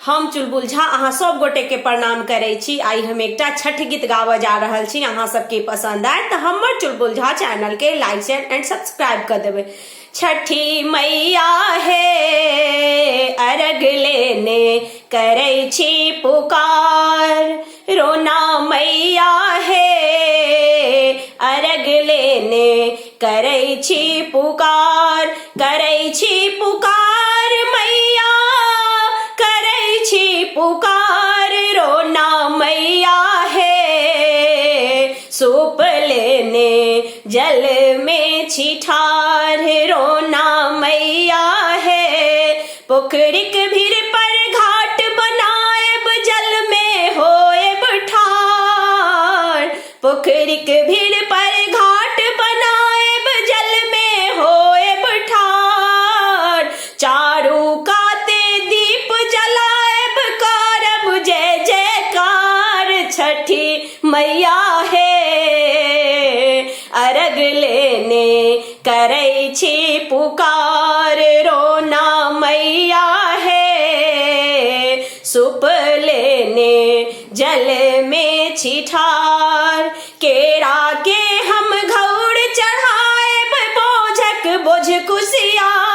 हम चुलबुल झा अहाँ सब गोटे के प्रणाम करे छी। आई हम एकटा छठ गीत गावे जा रहल छी, अहाँ सबके पसंद आए तो हमर चुलबुल झा चैनल के लाइक शेयर एंड सब्सक्राइब कर देवे। छठी मैया हे अर्घ लेने करे छी पुकार, रोना मैया हे अर्घ लेने करे छी पुकार, करे छी पुकार मैया करे छी पुकार, रोना मैया है सूप लेने जल में छिठार, रोना मैया है पोखरिक भीर पर घाट बनाएब जल में होएब ठार, पोखरिक भीर पर घाट बनाएब जल में होएब ठार, चारू काते दीप जलाएब करब जय जयकार, छठी मैया है अर्घ लेने करे छी पुकार, रोना मैया है सूप लेने जल में छिठार, केरा के हम घौड़ चढ़ाएब बोझक बोझ कुसियार,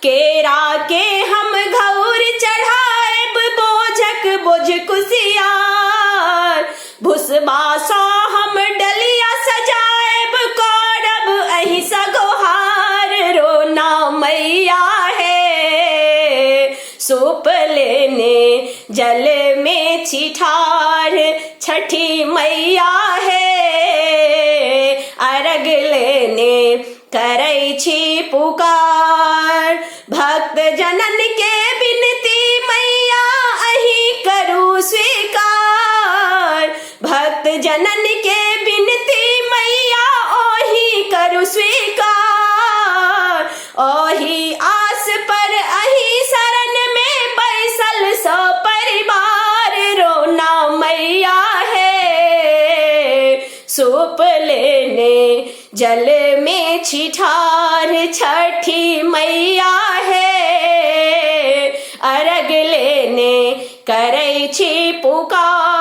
केरा के हम घौड़ चढ़ाएब बोझक बोझ कुसियार, भुसबासा हम डलिया सजाएब करब अहि सगोहार, रोना मैया है सूप लेने जल में छिठार, छठी मैया है अर्घ लेने करे छी पुकार, भक्त जनन के बिनती मैया अहि करू स्वीकार, भक्त जनन के बिनती मैया ओहि करू स्वीकार, ओहि आस पर अहि शरण में बैसल सो परिवार, रोना मैया है सूप लेने जल में छिठार, छठी मैया है अर्घ लेने करे छी पुकार।